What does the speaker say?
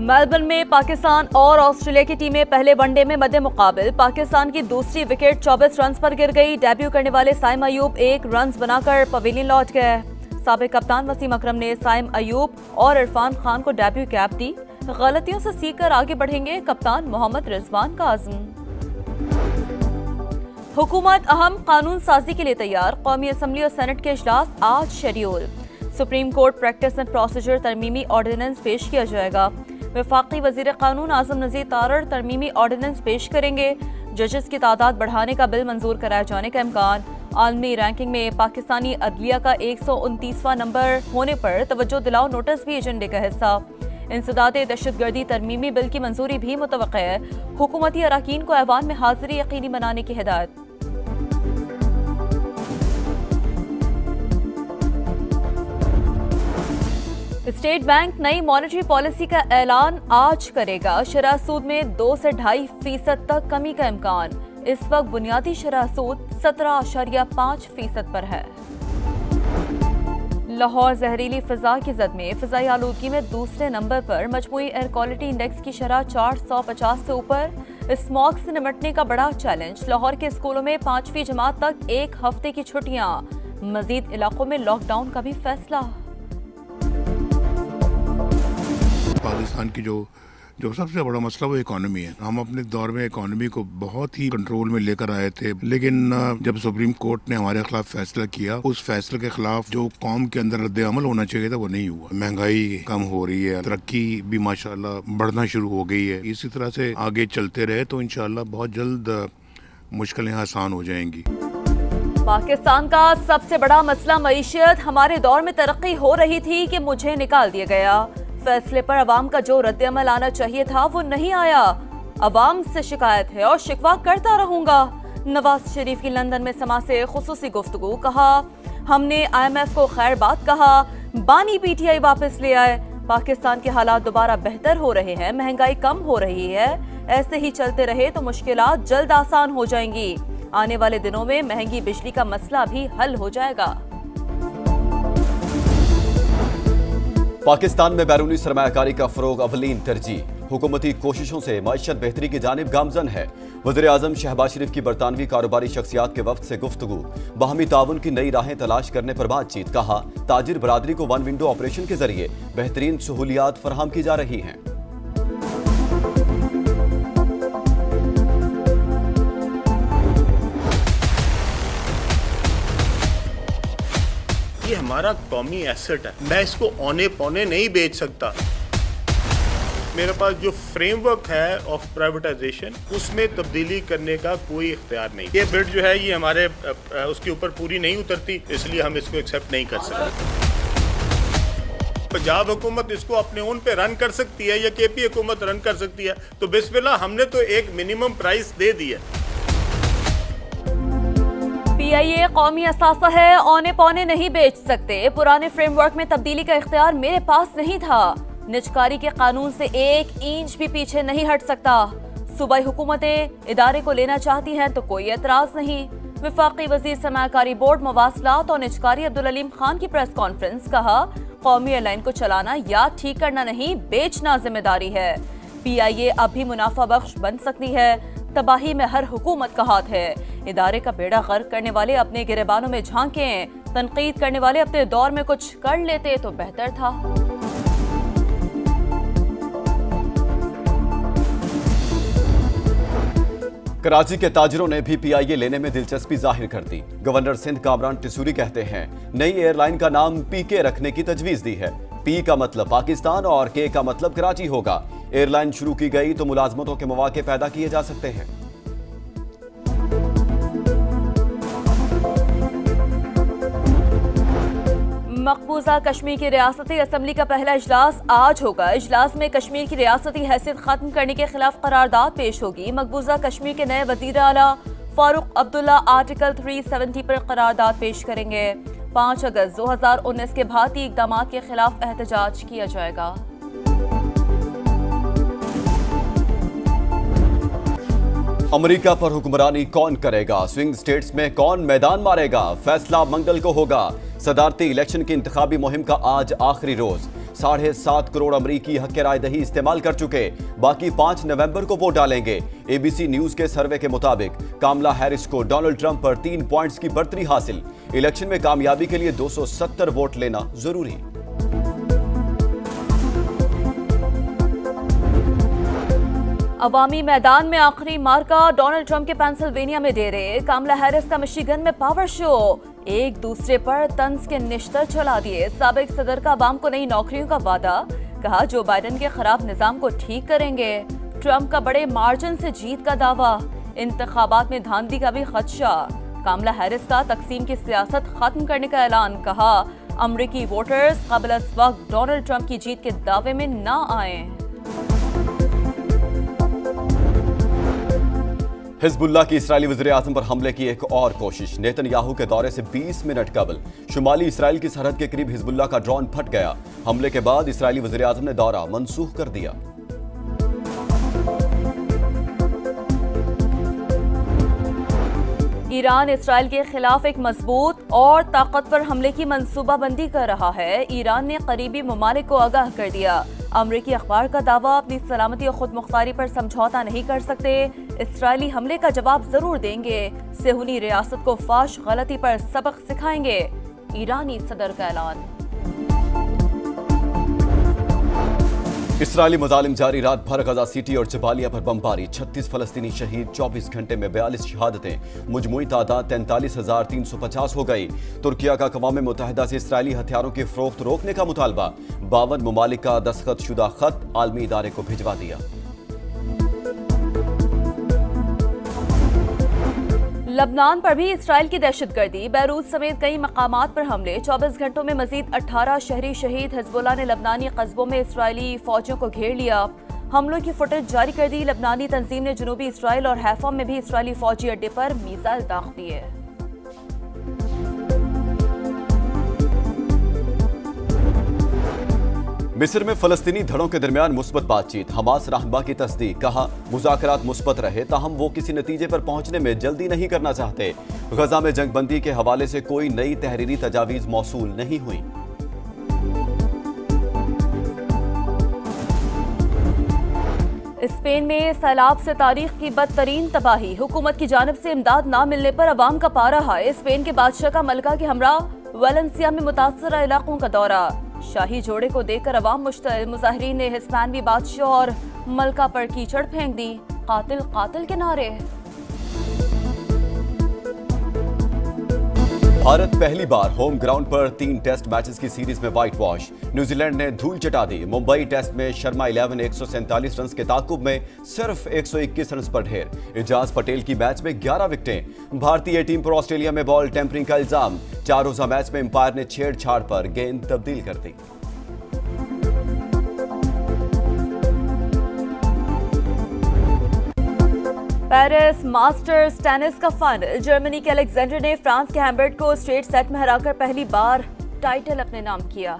Melbourne में पाकिस्तान और Australia की टीमें पहले वनडे में मध्य मुकाबिल। पाकिस्तान की दूसरी विकेट 24 रन पर गिर गई। डेब्यू करने वाले साइम अयूब 1 रन बनाकर पवेलियन लौट गए। साबिक कप्तान वसीम अकरम ने साइम अयूब और इरफान खान को डेब्यू कैप दी। गलतियों से सीखकर आगे बढ़ेंगे कप्तान मोहम्मद रिजवान का आज़म। हुकूमत अहम कानून साजी के लिए तैयार। कौमी असम्बली और सेनेट के इजलास आज schedule. Supreme court practice and procedure तरमीमी ऑर्डिनेंस पेश किया जाएगा। वफाकी वजीर कानून आजम नज़ीर तारड़ तरमीमी ऑर्डिनेंस पेश करेंगे। जजेस की तादाद बढ़ाने का बिल मंजूर कराए जाने का इम्कान। आलमी रैंकिंग में पाकिस्तानी अदलिया का 129वां नंबर होने पर तवज्जो दिलाओ नोटिस भी एजेंडे का हिस्सा। इंसदाद दहशतगर्दी तरमीमी बिल की मंजूरी भी मुतवक्का है। हुकूमती अरकान को ऐवान में हाजिरी यकीनी बनाने की हिदायत। स्टेट बैंक नई मॉनेटरी पॉलिसी का ऐलान आज करेगा। शरह सूद में 2 से 2.5% तक कमी का इम्कान। इस वक्त बुनियादी शरह सूद 17.5% पर है। लाहौर जहरीली फिजा की जद में फिजाई आलूदगी में दूसरे नंबर पर। मजमूई एयर क्वालिटी इंडेक्स की शरह 450 से ऊपर। स्मॉग से निपटने का बड़ा चैलेंज। लाहौर के स्कूलों में 5वीं जमात तक 1 हफ्ते की छुट्टियां। मजीद इलाकों में लॉकडाउन का भी फैसला। पाकिस्तान की जो सबसे बड़ा मसला वो इकॉनमी है। हम अपने दौर में इकॉनमी को बहुत ही कंट्रोल में लेकर आए थे, लेकिन जब सुप्रीम कोर्ट ने हमारे खिलाफ फैसला किया, उस फैसले के खिलाफ जो कौम के अंदर रद्द अमल होना चाहिए था वो नहीं हुआ। महंगाई कम हो रही है, तरक्की भी माशाल्लाह बढ़ना शुरू हो गई है। इसी तरह से आगे चलते रहे तो इंशाल्लाह बहुत जल्द मुश्किलें आसान हो जाएंगी। पाकिस्तान का सबसे बड़ा मसला मईशत। हमारे दौर में तरक्की हो रही थी कि मुझे निकाल दिया गया। फैसले पर अवाम का जो रद्द अमल आना चाहिए था वो नहीं आया। अवाम से शिकायत है और शिकवा करता रहूंगा। नवाज शरीफ की लंदन में समा से खुसूसी गुफ्तगू। कहा हमने IMF को खैर बात कहा। बानी PTI वापस ले आए। पाकिस्तान के हालात दोबारा बेहतर हो रहे हैं। महंगाई कम हो रही है। ऐसे ही चलते रहे तो मुश्किलात जल्द आसान हो जाएंगी। आने वाले दिनों में महंगी बिजली का मसला भी हल हो जाएगा। पाकिस्तान में बैरूनी सरमायाकारी का फरोग अवलीन तरजीह। हुकूमती कोशिशों से मईशत बेहतरी की जानिब गामजन है। वज़ीर आज़म शहबाज शरीफ की बरतानवी कारोबारी शख्सियात के वफ्द से गुफ्तगू। बाहमी ताउन की नई राहें तलाश करने पर बातचीत। कहा ताजिर बरादरी को वन विंडो ऑपरेशन के जरिए बेहतरीन सहूलियात फराहम की जा रही हैं। ये हमारा कौमी एसेट है। मैं इसको औने पौने नहीं बेच सकता। मेरे पास जो फ्रेमवर्क है ऑफ प्राइवेटाइजेशन उसमें तब्दीली करने का कोई इख्तियार नहीं। ये बिड जो है ये हमारे उसके ऊपर पूरी नहीं उतरती, इसलिए हम इसको एक्सेप्ट नहीं कर सकते। पंजाब हुकूमत इसको अपने ओन पे रन कर सकती है या KP हुकूमत रन कर सकती है, तो बिस्मिल्लाह हमने तो एक मिनिमम प्राइस दे दी है। PIA कौमी असासा है, औने पौने नहीं बेच सकते। पुराने फ्रेमवर्क में तब्दीली का इख्तियार मेरे पास नहीं था। निजकारी के कानून से 1 इंच भी पीछे नहीं हट सकता। सूबाई हुकूमतें इदारे को लेना चाहती हैं तो कोई एतराज नहीं। वफाकी वजीर सरमायाकारी बोर्ड मवासलात और निजकारी अब्दुल अलीम खान की प्रेस कॉन्फ्रेंस। कहा कौमी एयरलाइन को चलाना या ठीक करना नहीं, बेचना जिम्मेदारी है। PIA अब भी मुनाफा बख्श बन सकती है। तबाही में हर हुकूमत का हाथ है। इदारे का बेड़ा गर्क करने वाले अपने गिरेबानों में झांकें। तनकीद करने वाले अपने दौर में कुछ कर लेते तो बेहतर था। कराची के ताजिरों ने भी PIA लेने में दिलचस्पी जाहिर कर दी। गवर्नर सिंध कामरान टिसूरी कहते हैं नई एयरलाइन का नाम PK रखने की तजवीज दी है। P का मतलब पाकिस्तान और K का मतलब कराची होगा। एयरलाइन शुरू की गई तो मुलाजमतों के मौके पैदा किए जा सकते हैं। मकबूजा कश्मीर की रियासती असम्बली का पहला इजलास आज होगा। इजलास में कश्मीर की रियासती हैसियत खत्म करने के खिलाफ करारदाद पेश होगी। मकबूजा कश्मीर के नए वजीर आला फारूक अब्दुल्ला आर्टिकल 370 पर करारदाद पेश करेंगे। 5 अगस्त 2019 के भारतीय इकदाम के खिलाफ एहतजाज किया जाएगा। अमेरिका पर हुक्मरानी कौन करेगा? स्विंग स्टेट्स में कौन मैदान मारेगा? फैसला मंगल को होगा। सदारती इलेक्शन की इंतखाबी मुहिम का आज आखिरी रोज। 7.5 करोड़ अमरीकी हक राय दही इस्तेमाल कर चुके, बाकी 5 नवंबर को वोट डालेंगे। एबीसी न्यूज के सर्वे के मुताबिक कामला हैरिस को डोनाल्ड ट्रंप पर 3 पॉइंट्स की बढ़तरी हासिल। इलेक्शन में कामयाबी के लिए 270 वोट लेना जरूरी। अवामी मैदान में आखिरी मार्का डोनाल्ड ट्रंप के पेंसिल्वेनिया में डेरे, कामला हैरिस का मिशिगन में पावर शो, एक दूसरे पर तंज के निश्तर चला दिए। साबिक सदर का अवाम को नई नौकरियों का वादा, कहा जो बाइडेन के खराब निजाम को ठीक करेंगे। ट्रंप का बड़े मार्जिन से जीत का दावा, इंतखाबात में धांधली का भी खदशा। कामला हैरिस का तकसीम की सियासत खत्म करने का ऐलान, कहा अमरीकी वोटर्स क़ब्ल अज़ वक्त डोनाल्ड ट्रंप की जीत के दावे में न आए। हिजबुल्लाह की इस्राएली वज़ीर-ए-आज़म पर हमले की एक और कोशिश। नेतन्याहू के दौरे से 20 मिनट कबल शुमाली इसराइल की सरहद के करीब हिजबुल्लाह का ड्रोन फट गया। हमले के बाद इस्राएली वज़ीर-ए-आज़म ने दौरा मनसूख कर दिया। ईरान इसराइल के खिलाफ एक मजबूत और ताकतवर हमले की मंसूबाबंदी कर रहा है। ईरान ने करीबी ममालिक को आगाह कर दिया। अमरीकी अखबार का दावा, अपनी सलामती और खुद मुख्तारी पर समझौता नहीं कर सकते, इसराइली हमले का जवाब जरूर देंगे, सेहूनी रियासत को फाश गलती पर सबक सिखाएंगे। ईरानी सदर का ऐलान। इसराइली मजालिम जारी, रात भर गजा सिटी और जबालिया पर बमबारी, 36 फलस्तीनी शहीद, 24 घंटे में 42 शहादतें, मुजमुई तादाद 43,350 हो गई। तुर्किया का अक़वाम मुत्तहिदा से इसराइली हथियारों की फरोख्त रोकने का मुतालबा, 52 ममालिक का दस्तखतशुदा खत आलमी इदारे को भिजवा दिया। लबनान पर भी इसराइल की दहशतगर्दी, बैरूत समेत कई मकामात पर हमले, 24 घंटों में मजीद 18 शहरी शहीद। हिजबुल्लाह ने लबनानी कस्बों में इसराइली फौजियों को घेर लिया, हमलों की फुटेज जारी कर दी। लबनानी तंजीम ने जनूबी इसराइल और हैफा में भी इसराइली फौजी अड्डे पर मिसाइल दाग दिए। मिस्र में फलस्तीनी धड़ों के दरमियान मुस्बत बातचीत, हमास रहनुमा की तस्दीक, कहा मुज़ाकरात मुस्बत रहे ताहम वो किसी नतीजे पर पहुंचने में जल्दी नहीं करना चाहते। गजा में जंगबंदी के हवाले से कोई नई तहरीरी तजावीज़ मौसूल नहीं हुई। स्पेन में सैलाब से तारीख की बदतरीन तबाही, हुकूमत की जानिब से इमदाद न मिलने पर अवाम का पारा है। स्पेन के बादशाह का मलका के हमरा वलेंसिया में मुतासरा इलाकों का दौरा, शाही जोड़े को देखकर अवाम मुश्तइल, मुजाहिरीन ने हिस्पैनवी बादशाह और मलका पर कीचड़ फेंक दी, कातिल कातिल के नारे। भारत पहली बार होम ग्राउंड पर 3 टेस्ट मैचेस की सीरीज में व्हाइट वॉश, न्यूजीलैंड ने धूल चटा दी। मुंबई टेस्ट में शर्मा 11 147 रन के ताकुब में सिर्फ 121 रन पर ढेर। एजाज पटेल की मैच में 11 विकेटें। भारतीय टीम पर ऑस्ट्रेलिया में बॉल टेम्परिंग का इल्जाम, 4 रोजा मैच में अंपायर ने छेड़छाड़ पर गेंद तब्दील कर दी। पेरिस मास्टर्स टेनिस का फाइनल, जर्मनी के अलेक्जेंडर ने फ्रांस के हैम्बर्ट को स्ट्रेट सेट में हराकर पहली बार टाइटल अपने नाम किया।